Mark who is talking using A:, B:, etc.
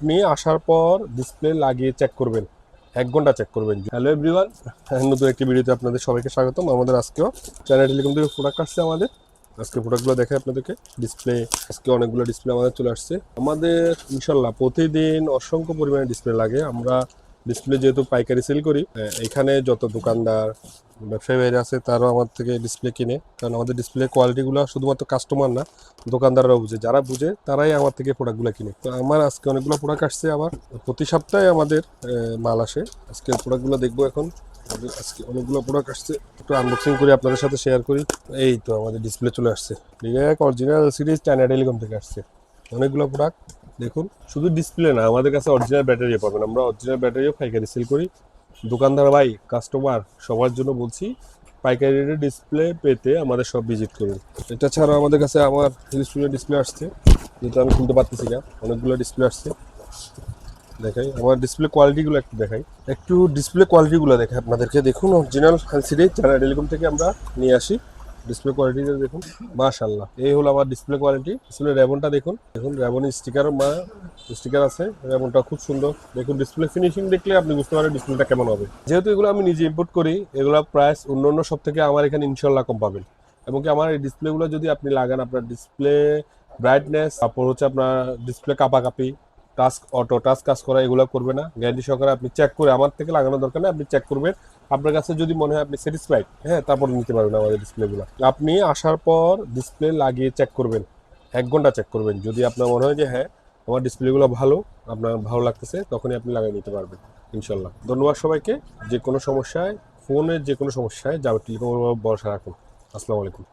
A: আপনি আসার পর ডিসপ্লে লাগিয়ে চেক করবেন, 1 ঘন্টা চেক করবেন। হ্যালো এভরিওয়ান, নতুন একটি ভিডিওতে আপনাদের সবাইকে স্বাগতম। আমাদের আজকেও চ্যানেল টেলিকম থেকে প্রোডাক্ট আসছে আমাদের। আজকে প্রোডাক্টগুলো দেখে আপনাদেরকে। ডিসপ্লে আজকে অনেকগুলো ডিসপ্লে আমাদের চলে আসছে। আমাদের ইনশাল্লাহ প্রতিদিন অসংখ্য পরিমাণে ডিসপ্লে লাগে। আমরা ডিসপ্লে যেহেতু পাইকারি সেল করি, এখানে যত দোকানদার ব্যবসায়ী বাইরে আছে তারাও আমার থেকে ডিসপ্লে কিনে, কারণ আমাদের ডিসপ্লে কোয়ালিটিগুলো শুধুমাত্র কাস্টমার না, দোকানদাররাও বুঝে। যারা বুঝে তারাই আমার থেকে প্রোডাক্টগুলো কিনে। তো আমার আজকে অনেকগুলো প্রোডাক্ট আসছে। আবার প্রতি সপ্তাহে আমাদের মাল আসে। আজকে প্রোডাক্টগুলো দেখবো এখন। আজকে অনেকগুলো প্রোডাক্ট আসছে, একটু আনবক্সিং করি, আপনাদের সাথে শেয়ার করি। এই তো আমাদের ডিসপ্লে চলে আসছে। এক অরিজিনাল সিরিজ চায়না টেলিকম থেকে আসছে অনেকগুলো প্রোডাক্ট। দেখুন, শুধু ডিসপ্লে না, আমাদের কাছে অরিজিনাল ব্যাটারিও পাবেন। আমরা অরিজিনাল ব্যাটারিও পাইকারি সেল করি। দোকানদার ভাই, কাস্টমার সবার জন্য বলছি, পাইকারি রেটে ডিসপ্লে পেতে আমাদের সব ভিজিট করুন। এটা ছাড়াও আমাদের কাছে আমার হিলস্টুডিও ডিসপ্লে আসছে, যেটা আমি খুলতে পারতেছি না। অনেকগুলো ডিসপ্লে আসছে, দেখাই আমার ডিসপ্লে কোয়ালিটিগুলো একটু দেখাই। একটু ডিসপ্লে কোয়ালিটিগুলো দেখাই আপনাদেরকে। দেখুন, অরিজিনাল এলসিডি চায়না টেলিকম থেকে আমরা নিয়ে আসি। ডিসপ্লে কোয়ালিটিটা দেখুন, মাশাআল্লাহ। এই হলো আমার ডিসপ্লে কোয়ালিটি। ডিসপ্লে রেবনটা দেখুন, দেখুন রেবন স্টিকার আছে। রেবনটা খুব সুন্দর। দেখুন ডিসপ্লে ফিনিশিং দেখলে আপনি বুঝতে পারেন ডিসপ্লেটা কেমন হবে। যেহেতু এগুলো আমি নিজে ইম্পোর্ট করি, এগুলো প্রাইস অন্য সব থেকে আমার এখানে ইনশাল্লাহ কম পাবেন। এবং কি আমার এই ডিসপ্লেগুলো যদি আপনি লাগান, আপনার ডিসপ্লে ব্রাইটনেস, তারপর হচ্ছে আপনার ডিসপ্লে কাপাকাপি, টাস্ক অটো টাচ কাজ করা, এগুলো করবে না। গ্যারান্টি সহকারে আপনি চেক করে, আমার থেকে লাগানোর দরকার নেই, আপনি চেক করবেন। আপনার কাছে যদি মনে হয় আপনি স্যাটিসফাইড, হ্যাঁ, তারপর নিতে পারবেন আমাদের ডিসপ্লেগুলো। আপনি আসার পর ডিসপ্লে লাগিয়ে চেক করবেন, 1 ঘন্টা চেক করবেন। যদি আপনার মনে হয় যে হ্যাঁ আমার ডিসপ্লেগুলো ভালো, আপনার ভালো লাগতেছে, তখনই আপনি লাগিয়ে নিতে পারবেন ইনশাল্লাহ। ধন্যবাদ সবাইকে। যে কোনো সমস্যায়, ফোনের যে কোনো সমস্যায় যাবে টেলিকম ভরসা রাখুন। আসসালামু আলাইকুম।